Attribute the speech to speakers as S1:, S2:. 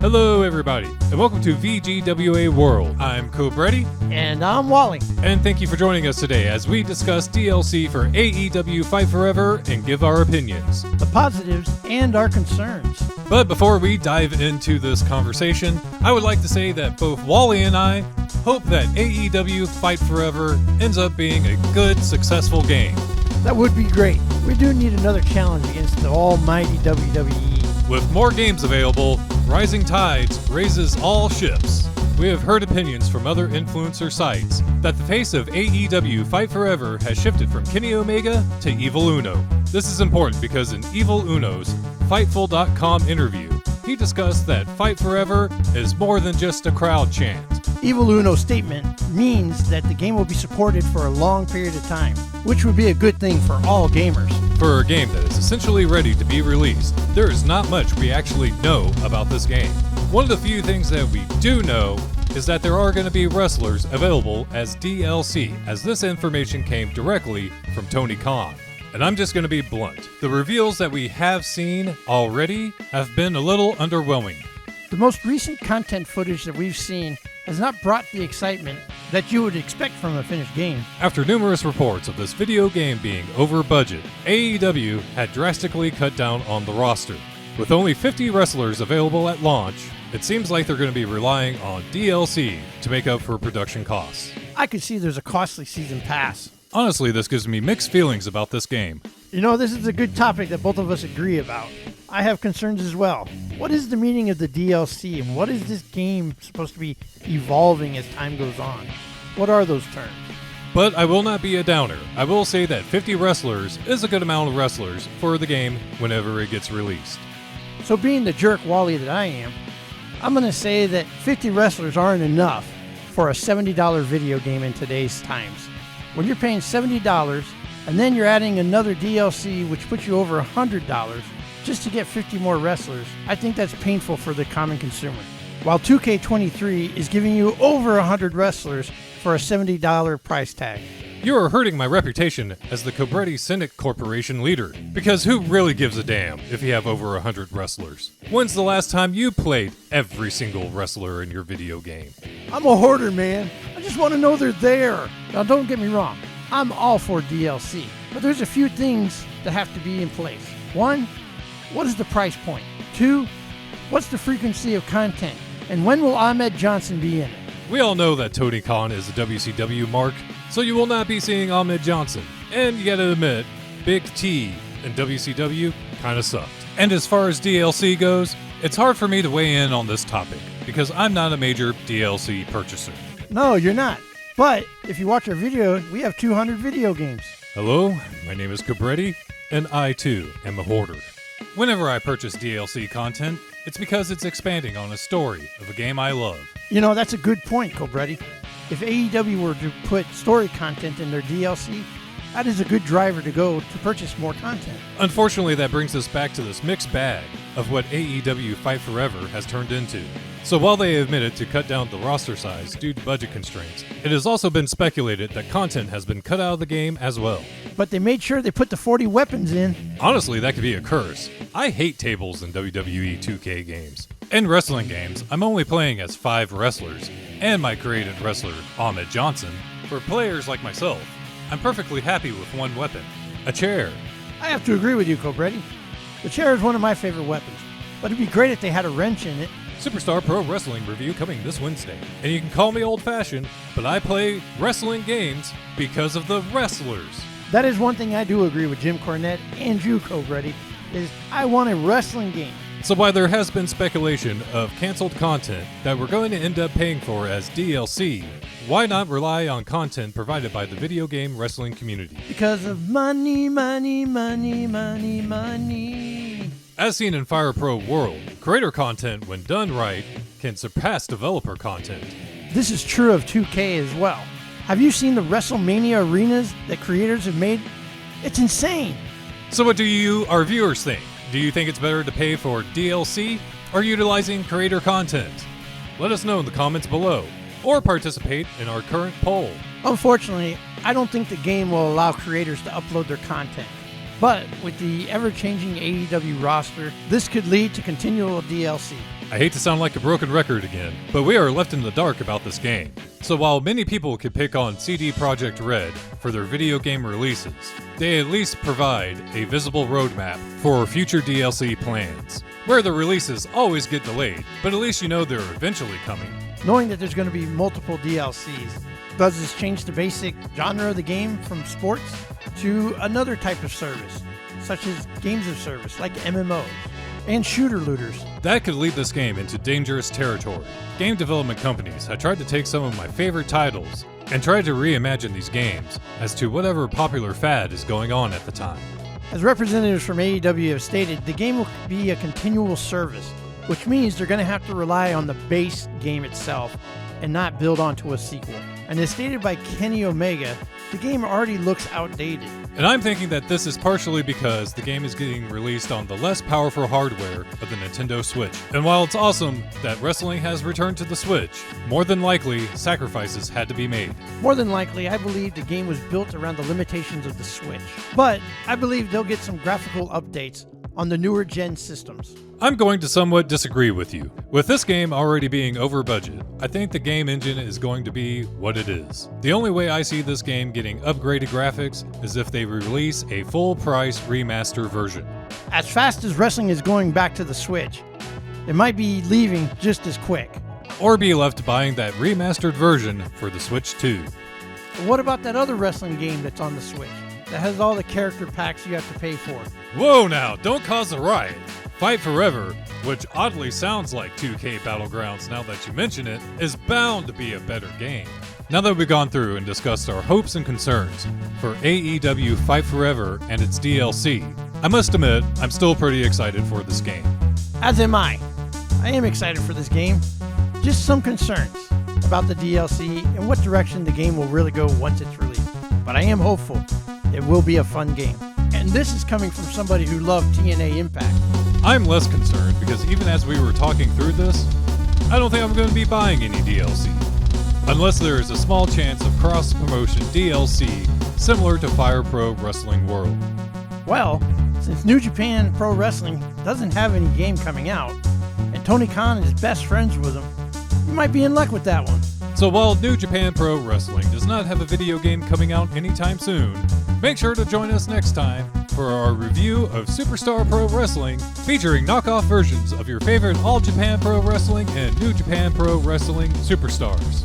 S1: Hello, everybody, and welcome to VGWA World. I'm Cobretti.
S2: And I'm Wally.
S1: And thank you for joining us today as we discuss DLC for AEW Fight Forever and give our opinions,
S2: The positives and our concerns.
S1: But before we dive into this conversation, I would like to say that both Wally and I hope that AEW Fight Forever ends up being a good, successful game.
S2: That would be great. We do need another challenge against the almighty WWE.
S1: With more games available, rising tides raises all ships. We have heard opinions from other influencer sites that the face of AEW Fight Forever has shifted from Kenny Omega to Evil Uno. This is important because in Evil Uno's Fightful.com interview, he discussed that Fight Forever is more than just a crowd chant.
S2: Evil Uno's statement means that the game will be supported for a long period of time, which would be a good thing for all gamers.
S1: For a game that is essentially ready to be released, there is not much we actually know about this game. One of the few things that we do know is that there are going to be wrestlers available as DLC, as this information came directly from Tony Khan. And I'm just going to be blunt. The reveals that we have seen already have been a little underwhelming.
S2: The most recent content footage that we've seen has not brought the excitement that you would expect from a finished game.
S1: After numerous reports of this video game being over budget, AEW had drastically cut down on the roster. With only 50 wrestlers available at launch, it seems like they're going to be relying on DLC to make up for production costs.
S2: I could see there's a costly season pass.
S1: Honestly, this gives me mixed feelings about this game.
S2: You know, this is a good topic that both of us agree about. I have concerns as well. What is the meaning of the DLC, and what is this game supposed to be evolving as time goes on? What are those terms?
S1: But I will not be a downer. I will say that 50 wrestlers is a good amount of wrestlers for the game whenever it gets released.
S2: So being the jerk Wally that I am, I'm going to say that 50 wrestlers aren't enough for a $70 video game in today's times. When you're paying $70 and then you're adding another DLC which puts you over $100 just to get 50 more wrestlers, I think that's painful for the common consumer. While 2K23 is giving you over 100 wrestlers for a $70 price tag.
S1: You are hurting my reputation as the Cobretti Cynic Corporation leader, because who really gives a damn if you have over 100 wrestlers? When's the last time you played every single wrestler in your video game?
S2: I'm a hoarder, man. I just want to know they're there. Now, don't get me wrong. I'm all for DLC, but there's a few things that have to be in place. One, what is the price point? Two, what's the frequency of content? And when will Ahmed Johnson be in it?
S1: We all know that Tony Khan is a WCW mark, so you will not be seeing Ahmed Johnson. And you gotta admit, Big T in WCW kinda sucked. And as far as DLC goes, it's hard for me to weigh in on this topic, because I'm not a major DLC purchaser.
S2: No, you're not. But if you watch our video, we have 200 video games.
S1: Hello, my name is Cobretti, and I too am a hoarder. Whenever I purchase DLC content, it's because it's expanding on a story of a game I love.
S2: You know, that's a good point, Cobretti. If AEW were to put story content in their DLC, that is a good driver to go to purchase more content.
S1: Unfortunately, that brings us back to this mixed bag of what AEW Fight Forever has turned into. So while they admitted to cut down the roster size due to budget constraints, it has also been speculated that content has been cut out of the game as well.
S2: But they made sure they put the 40 weapons in.
S1: Honestly, that could be a curse. I hate tables in WWE 2K games. In wrestling games, I'm only playing as 5 wrestlers, and my created wrestler, Ahmed Johnson. For players like myself, I'm perfectly happy with one weapon, a chair.
S2: I have to agree with you, Cobretti. The chair is one of my favorite weapons, but it'd be great if they had a wrench in it.
S1: Superstar Pro Wrestling review coming this Wednesday. And you can call me old-fashioned, but I play wrestling games because of the wrestlers.
S2: That is one thing I do agree with Jim Cornette and you, Cobretti, is I want a wrestling game.
S1: So while there has been speculation of canceled content that we're going to end up paying for as DLC, why not rely on content provided by the video game wrestling community?
S2: Because of money, money, money, money, money.
S1: As seen in Fire Pro World, creator content, when done right, can surpass developer content.
S2: This is true of 2K as well. Have you seen the WrestleMania arenas that creators have made? It's insane.
S1: So what do you, our viewers, think? Do you think it's better to pay for DLC or utilizing creator content? Let us know in the comments below, or participate in our current poll.
S2: Unfortunately, I don't think the game will allow creators to upload their content. But with the ever-changing AEW roster, this could lead to continual DLC.
S1: I hate to sound like a broken record again, but we are left in the dark about this game. So while many people could pick on CD Projekt Red for their video game releases, they at least provide a visible roadmap for future DLC plans, where the releases always get delayed, but at least you know they're eventually coming.
S2: Knowing that there's going to be multiple DLCs, does this change the basic genre of the game from sports to another type of service, such as games of service like MMOs and shooter looters?
S1: That could lead this game into dangerous territory. Game development companies have tried to take some of my favorite titles and tried to reimagine these games as to whatever popular fad is going on at the time.
S2: As representatives from AEW have stated, the game will be a continual service, which means they're going to have to rely on the base game itself and not build onto a sequel. And as stated by Kenny Omega, the game already looks outdated.
S1: And I'm thinking that this is partially because the game is getting released on the less powerful hardware of the Nintendo Switch. And while it's awesome that wrestling has returned to the Switch, more than likely, sacrifices had to be made.
S2: More than likely, I believe the game was built around the limitations of the Switch. But I believe they'll get some graphical updates on the newer gen systems.
S1: I'm going to somewhat disagree with you. With this game already being over budget, I think the game engine is going to be what it is. The only way I see this game getting upgraded graphics is if they release a full-price remaster version.
S2: As fast as wrestling is going back to the Switch, it might be leaving just as quick.
S1: Or be left buying that remastered version for the Switch 2.
S2: But what about that other wrestling game that's on the Switch that has all the character packs you have to pay for?
S1: Whoa now, don't cause a riot. Fight Forever, which oddly sounds like 2K Battlegrounds now that you mention it, is bound to be a better game. Now that we've gone through and discussed our hopes and concerns for AEW Fight Forever and its DLC, I must admit I'm still pretty excited for this game.
S2: As am I. I am excited for this game. Just some concerns about the DLC and what direction the game will really go once it's released. But I am hopeful it will be a fun game. And this is coming from somebody who loved TNA Impact.
S1: I'm less concerned because even as we were talking through this, I don't think I'm going to be buying any DLC. Unless there is a small chance of cross-promotion DLC similar to Fire Pro Wrestling World.
S2: Well, since New Japan Pro Wrestling doesn't have any game coming out, and Tony Khan is best friends with him, you might be in luck with that one.
S1: So while New Japan Pro Wrestling does not have a video game coming out anytime soon, make sure to join us next time for our review of Superstar Pro Wrestling, featuring knockoff versions of your favorite All Japan Pro Wrestling and New Japan Pro Wrestling superstars.